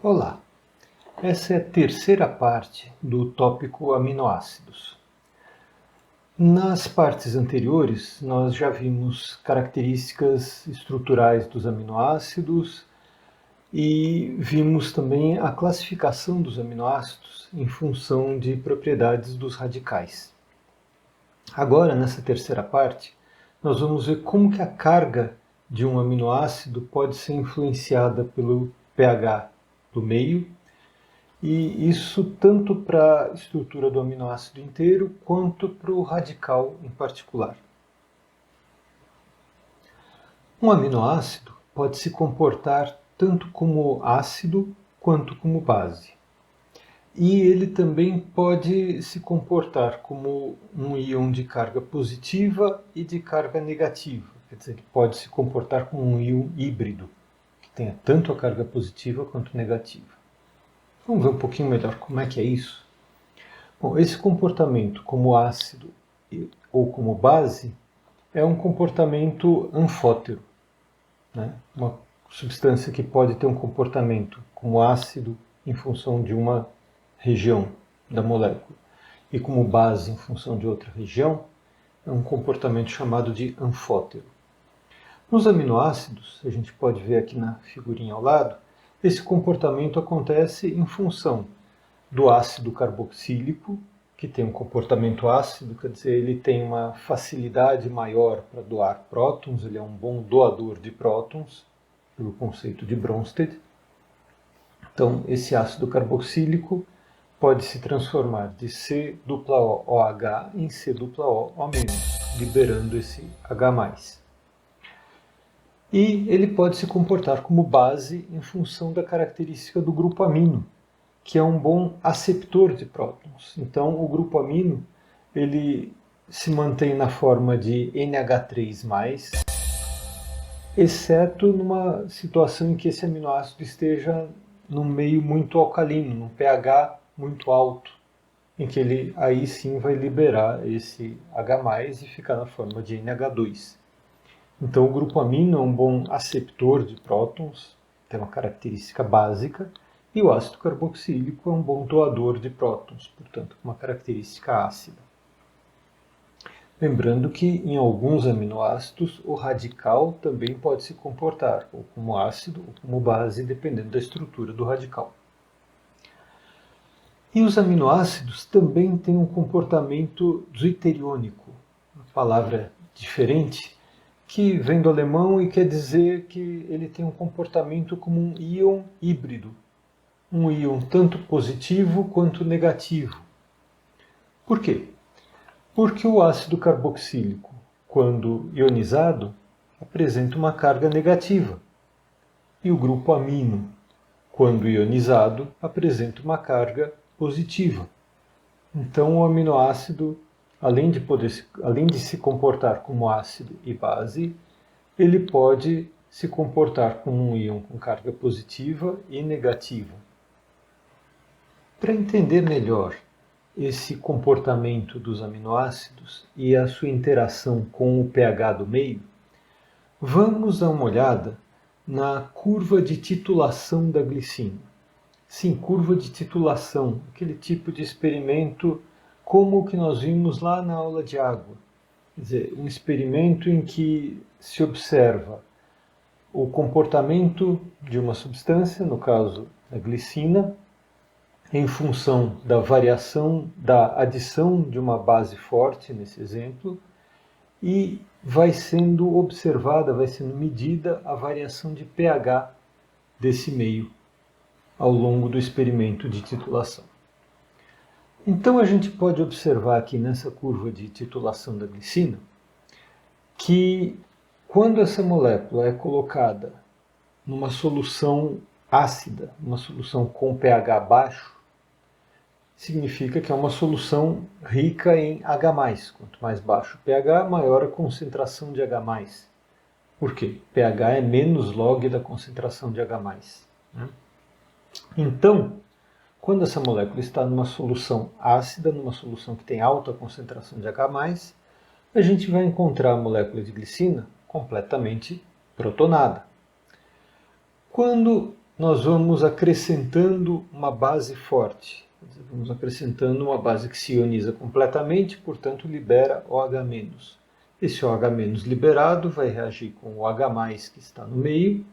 Olá, essa é a terceira parte do tópico aminoácidos. Nas partes anteriores, nós já vimos características estruturais dos aminoácidos e vimos também a classificação dos aminoácidos em função de propriedades dos radicais. Agora, nessa terceira parte, nós vamos ver como que a carga de um aminoácido pode ser influenciada pelo pH do meio, e isso tanto para a estrutura do aminoácido inteiro quanto para o radical em particular. Um aminoácido pode se comportar tanto como ácido quanto como base. E ele também pode se comportar como um íon de carga positiva e de carga negativa. Quer dizer, ele pode se comportar como um íon híbrido, que tenha tanto a carga positiva quanto negativa. Vamos ver um pouquinho melhor como é que é isso? Bom, esse comportamento como ácido ou como base é um comportamento anfótero, né? Uma substância que pode ter um comportamento como ácido em função de uma região da molécula e como base em função de outra região, é um comportamento chamado de anfótero. Nos aminoácidos, a gente pode ver aqui na figurinha ao lado, esse comportamento acontece em função do ácido carboxílico, que tem um comportamento ácido, quer dizer, ele tem uma facilidade maior para doar prótons, ele é um bom doador de prótons, pelo conceito de Bronsted. Então, esse ácido carboxílico pode se transformar de COOH em COO-, liberando esse H+. E ele pode se comportar como base em função da característica do grupo amino, que é um bom aceptor de prótons. Então, o grupo amino ele se mantém na forma de NH3+, exceto numa situação em que esse aminoácido esteja num meio muito alcalino, num pH muito alto, em que ele aí sim vai liberar esse H+, e ficar na forma de NH2. Então, o grupo amino é um bom aceptor de prótons, tem uma característica básica, e o ácido carboxílico é um bom doador de prótons, portanto, uma característica ácida. Lembrando que em alguns aminoácidos o radical também pode se comportar ou como ácido ou como base, dependendo da estrutura do radical. E os aminoácidos também têm um comportamento zwitteriônico, uma palavra diferente, que vem do alemão e quer dizer que ele tem um comportamento como um íon híbrido, um íon tanto positivo quanto negativo. Por quê? Porque o ácido carboxílico, quando ionizado, apresenta uma carga negativa, e o grupo amino, quando ionizado, apresenta uma carga positiva. Então, o aminoácido, além de se comportar como ácido e base, ele pode se comportar como um íon com carga positiva e negativa. Para entender melhor esse comportamento dos aminoácidos e a sua interação com o pH do meio, vamos dar uma olhada na curva de titulação da glicina. Sim, curva de titulação, aquele tipo de experimento como o que nós vimos lá na aula de água. Quer dizer, um experimento em que se observa o comportamento de uma substância, no caso a glicina, em função da variação da adição de uma base forte, nesse exemplo, e vai sendo observada, vai sendo medida a variação de pH desse meio ao longo do experimento de titulação. Então a gente pode observar aqui nessa curva de titulação da glicina que quando essa molécula é colocada numa solução ácida, uma solução com pH baixo, significa que é uma solução rica em H+. Quanto mais baixo o pH, maior a concentração de H+. Por quê? pH é menos log da concentração de H+. Né? Então, quando essa molécula está numa solução ácida, numa solução que tem alta concentração de H+, a gente vai encontrar a molécula de glicina completamente protonada. Quando nós vamos acrescentando uma base forte. Vamos acrescentando uma base que se ioniza completamente, portanto libera OH-. Esse OH- liberado vai reagir com o H+, que está no meio,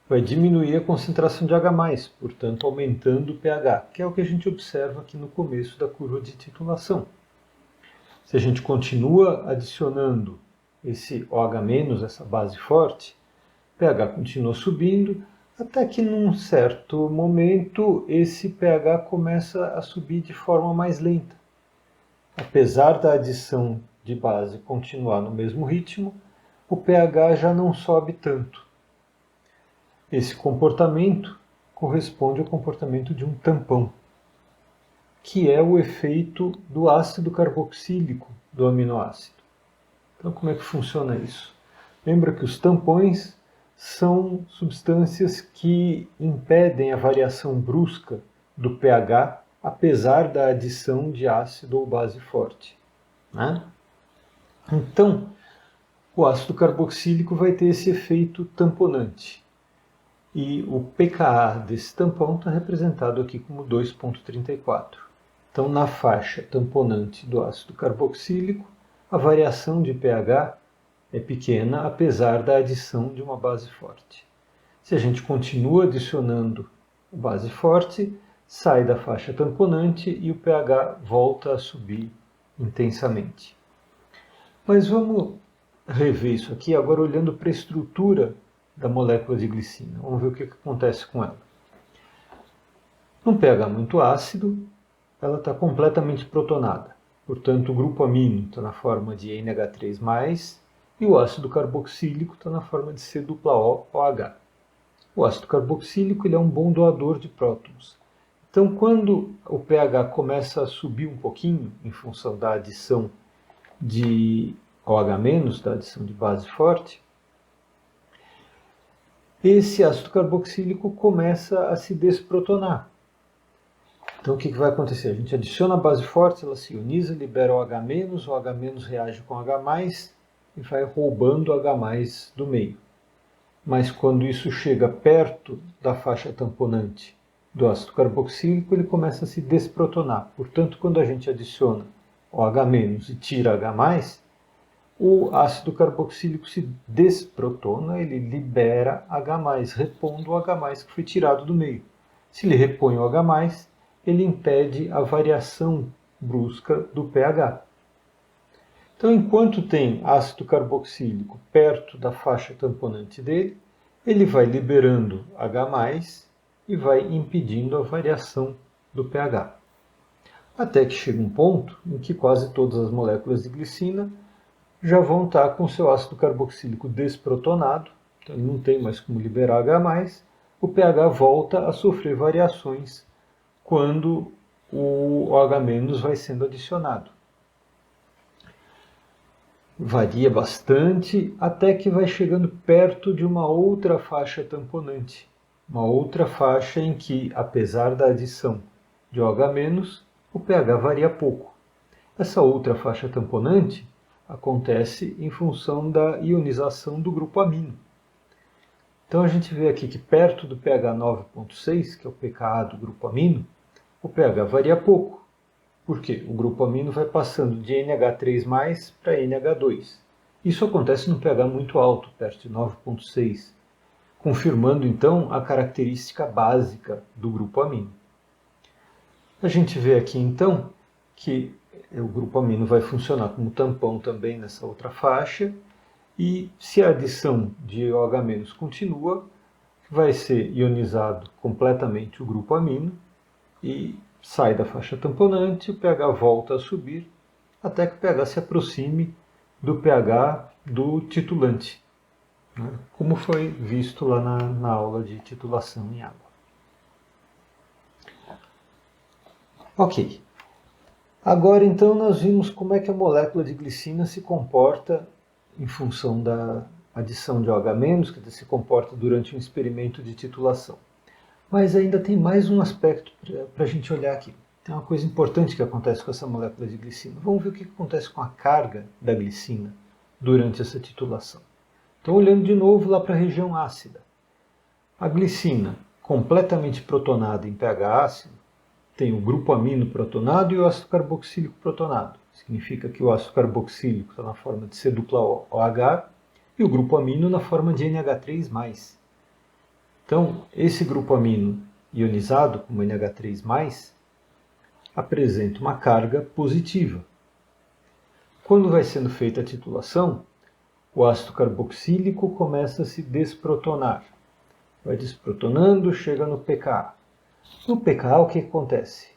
vai diminuir a concentração de H+, portanto aumentando o pH, que é o que a gente observa aqui no começo da curva de titulação. Se a gente continua adicionando esse OH-, essa base forte, o pH continua subindo, até que num certo momento esse pH começa a subir de forma mais lenta. Apesar da adição de base continuar no mesmo ritmo, o pH já não sobe tanto. Esse comportamento corresponde ao comportamento de um tampão, que é o efeito do ácido carboxílico do aminoácido. Então, como é que funciona isso? Lembra que os tampões são substâncias que impedem a variação brusca do pH, apesar da adição de ácido ou base forte, né? Então, o ácido carboxílico vai ter esse efeito tamponante. E o pKa desse tampão está representado aqui como 2,34. Então, na faixa tamponante do ácido carboxílico, a variação de pH é pequena, apesar da adição de uma base forte. Se a gente continua adicionando base forte, sai da faixa tamponante e o pH volta a subir intensamente. Mas vamos rever isso aqui agora olhando para a estrutura da molécula de glicina. Vamos ver o que acontece com ela. Num pH muito ácido, ela está completamente protonada. Portanto, o grupo amino está na forma de NH3+, e o ácido carboxílico está na forma de C-OH. O ácido carboxílico ele é um bom doador de prótons. Então, quando o pH começa a subir um pouquinho, em função da adição de OH-, da adição de base forte, esse ácido carboxílico começa a se desprotonar. Então, o que vai acontecer? A gente adiciona a base forte, ela se ioniza, libera OH-, o OH- reage com H+, e vai roubando H+ do meio. Mas quando isso chega perto da faixa tamponante do ácido carboxílico, ele começa a se desprotonar. Portanto, quando a gente adiciona OH- e tira H+, o ácido carboxílico se desprotona, ele libera H+, repondo o H+, que foi tirado do meio. Se ele repõe o H+, ele impede a variação brusca do pH. Então, enquanto tem ácido carboxílico perto da faixa tamponante dele, ele vai liberando H+, e vai impedindo a variação do pH. Até que chega um ponto em que quase todas as moléculas de glicina já vão estar com seu ácido carboxílico desprotonado, então ele não tem mais como liberar H+, o pH volta a sofrer variações quando o OH- vai sendo adicionado. Varia bastante até que vai chegando perto de uma outra faixa tamponante, uma outra faixa em que, apesar da adição de OH-, o pH varia pouco. Essa outra faixa tamponante acontece em função da ionização do grupo amino. Então a gente vê aqui que perto do pH 9,6, que é o pKa do grupo amino, o pH varia pouco. Por quê? O grupo amino vai passando de NH3+ para NH2. Isso acontece num pH muito alto, perto de 9,6, confirmando então a característica básica do grupo amino. A gente vê aqui então que o grupo amino vai funcionar como tampão também nessa outra faixa, e se a adição de OH- continua, vai ser ionizado completamente o grupo amino e sai da faixa tamponante, o pH volta a subir até que o pH se aproxime do pH do titulante, né? Como foi visto lá na aula de titulação em água. Ok. Agora então nós vimos como é que a molécula de glicina se comporta em função da adição de OH-, que se comporta durante um experimento de titulação. Mas ainda tem mais um aspecto para a gente olhar aqui. Tem uma coisa importante que acontece com essa molécula de glicina. Vamos ver o que acontece com a carga da glicina durante essa titulação. Então, olhando de novo lá para a região ácida. A glicina completamente protonada em pH ácido, tem o grupo amino protonado e o ácido carboxílico protonado. Significa que o ácido carboxílico está na forma de C-OH e o grupo amino na forma de NH3+. Então, esse grupo amino ionizado, como NH3+, apresenta uma carga positiva. Quando vai sendo feita a titulação, o ácido carboxílico começa a se desprotonar. Vai desprotonando, chega no pKa. No pKa, o que acontece?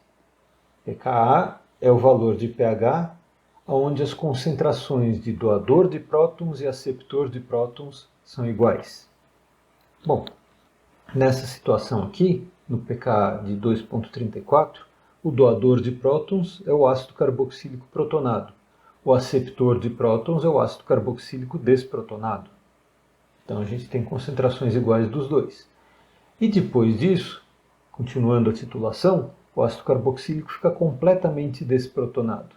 pKa é o valor de pH onde as concentrações de doador de prótons e aceptor de prótons são iguais. Bom, nessa situação aqui, no pKa de 2,34, o doador de prótons é o ácido carboxílico protonado. O aceptor de prótons é o ácido carboxílico desprotonado. Então a gente tem concentrações iguais dos dois. E depois disso, continuando a titulação, o ácido carboxílico fica completamente desprotonado.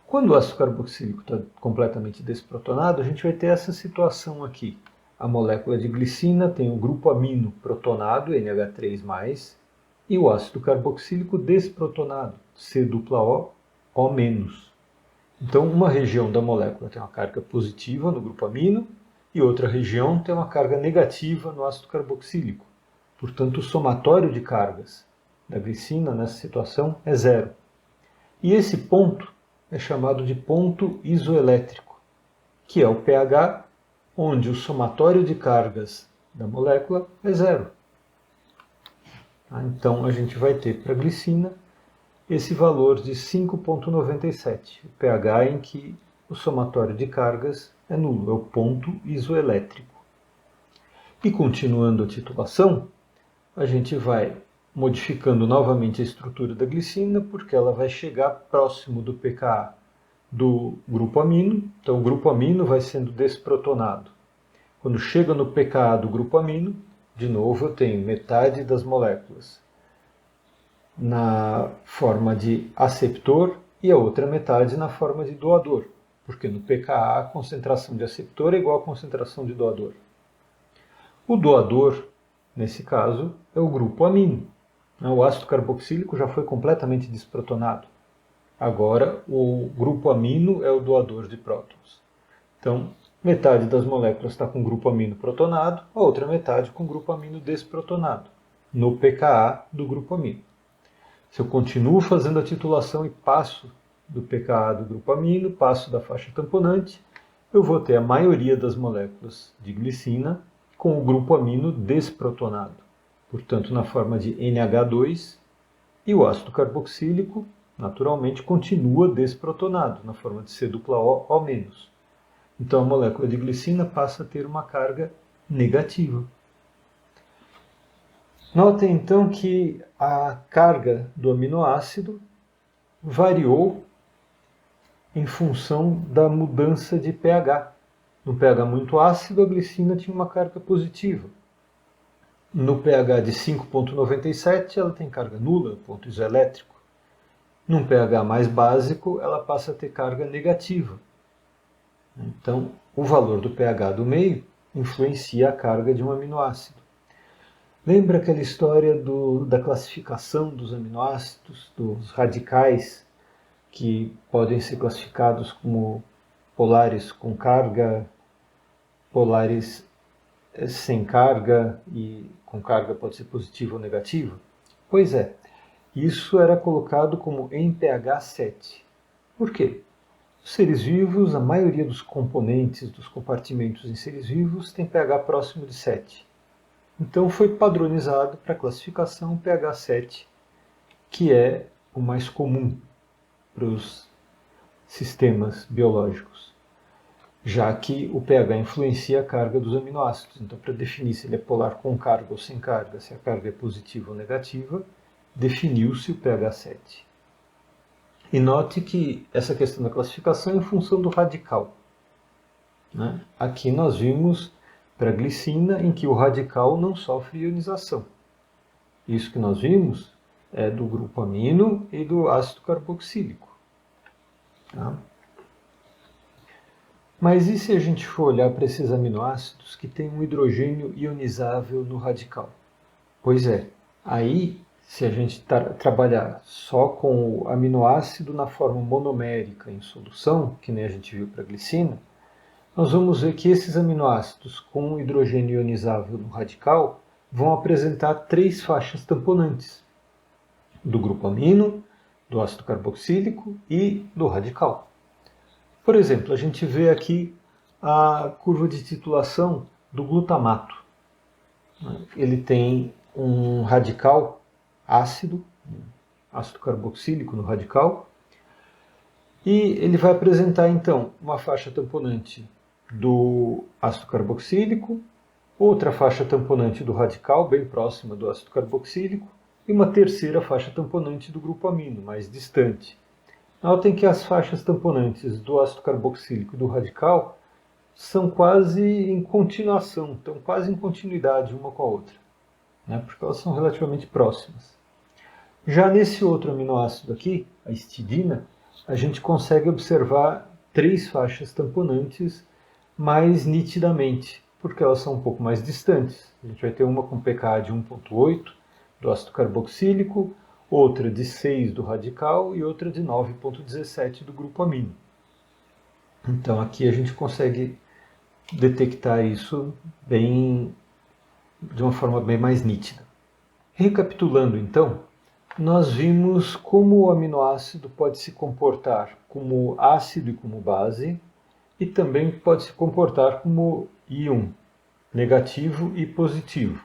Quando o ácido carboxílico está completamente desprotonado, a gente vai ter essa situação aqui. A molécula de glicina tem o grupo amino protonado, NH3+, e o ácido carboxílico desprotonado, C-OO-. Então, uma região da molécula tem uma carga positiva no grupo amino e outra região tem uma carga negativa no ácido carboxílico. Portanto, o somatório de cargas da glicina nessa situação é zero. E esse ponto é chamado de ponto isoelétrico, que é o pH onde o somatório de cargas da molécula é zero. Então, a gente vai ter para a glicina esse valor de 5,97, o pH em que o somatório de cargas é nulo, é o ponto isoelétrico. E continuando a titulação, a gente vai modificando novamente a estrutura da glicina, porque ela vai chegar próximo do pKa do grupo amino. Então, o grupo amino vai sendo desprotonado. Quando chega no pKa do grupo amino, de novo eu tenho metade das moléculas na forma de aceptor e a outra metade na forma de doador, porque no pKa a concentração de aceptor é igual à concentração de doador. O doador, nesse caso, é o grupo amino. O ácido carboxílico já foi completamente desprotonado. Agora, o grupo amino é o doador de prótons. Então, metade das moléculas está com o grupo amino protonado, a outra metade com o grupo amino desprotonado, no pKa do grupo amino. Se eu continuo fazendo a titulação e passo do pKa do grupo amino, passo da faixa tamponante, eu vou ter a maioria das moléculas de glicina com o grupo amino desprotonado, portanto na forma de NH2, e o ácido carboxílico, naturalmente, continua desprotonado, na forma de C-OO-. Então a molécula de glicina passa a ter uma carga negativa. Notem então que a carga do aminoácido variou em função da mudança de pH. No pH muito ácido, a glicina tinha uma carga positiva. No pH de 5,97, ela tem carga nula, ponto isoelétrico. Num pH mais básico, ela passa a ter carga negativa. Então, o valor do pH do meio influencia a carga de um aminoácido. Lembra aquela história da classificação dos aminoácidos, dos radicais, que podem ser classificados como polares com carga, polares sem carga, e com carga pode ser positiva ou negativa? Pois é, isso era colocado como em pH 7. Por quê? Os seres vivos, a maioria dos componentes dos compartimentos em seres vivos tem pH próximo de 7. Então foi padronizado para a classificação pH 7, que é o mais comum para os sistemas biológicos, já que o pH influencia a carga dos aminoácidos. Então, para definir se ele é polar com carga ou sem carga, se a carga é positiva ou negativa, definiu-se o pH 7. E note que essa questão da classificação é em função do radical. Aqui nós vimos para a glicina, em que o radical não sofre ionização. Isso que nós vimos é do grupo amino e do ácido carboxílico. Mas e se a gente for olhar para esses aminoácidos que têm um hidrogênio ionizável no radical? Pois é, aí se a gente trabalhar só com o aminoácido na forma monomérica em solução, que nem a gente viu para a glicina, nós vamos ver que esses aminoácidos com hidrogênio ionizável no radical vão apresentar 3 faixas tamponantes, do grupo amino, do ácido carboxílico e do radical. Por exemplo, a gente vê aqui a curva de titulação do glutamato. Ele tem um radical ácido carboxílico no radical, e ele vai apresentar então uma faixa tamponante do ácido carboxílico, outra faixa tamponante do radical, bem próxima do ácido carboxílico, e uma terceira faixa tamponante do grupo amino, mais distante. Notem que as faixas tamponantes do ácido carboxílico e do radical são quase em continuação, estão quase em continuidade uma com a outra, né, porque elas são relativamente próximas. Já nesse outro aminoácido aqui, a histidina, a gente consegue observar 3 faixas tamponantes mais nitidamente, porque elas são um pouco mais distantes. A gente vai ter uma com pKa de 1,8 do ácido carboxílico, outra de 6 do radical e outra de 9,17 do grupo amino. Então aqui a gente consegue detectar isso de uma forma bem mais nítida. Recapitulando então, nós vimos como o aminoácido pode se comportar como ácido e como base, e também pode se comportar como íon, negativo e positivo.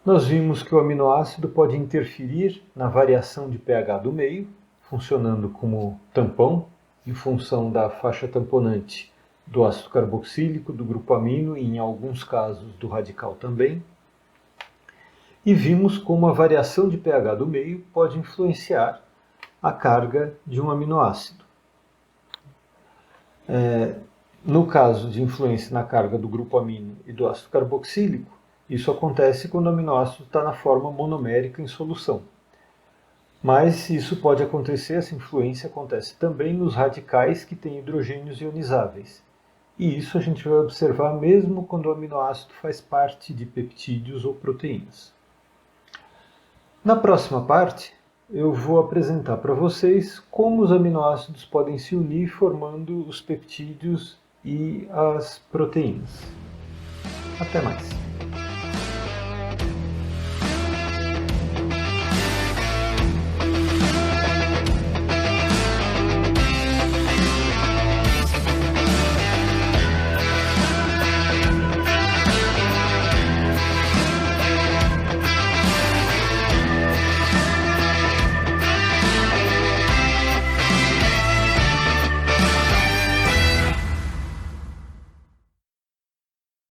Nós vimos que o aminoácido pode interferir na variação de pH do meio, funcionando como tampão, em função da faixa tamponante do ácido carboxílico, do grupo amino e, em alguns casos, do radical também. E vimos como a variação de pH do meio pode influenciar a carga de um aminoácido. No caso de influência na carga do grupo amino e do ácido carboxílico, isso acontece quando o aminoácido está na forma monomérica em solução. Mas isso pode acontecer, essa influência acontece também nos radicais que têm hidrogênios ionizáveis. E isso a gente vai observar mesmo quando o aminoácido faz parte de peptídeos ou proteínas. Na próxima parte, eu vou apresentar para vocês como os aminoácidos podem se unir formando os peptídeos e as proteínas. Até mais!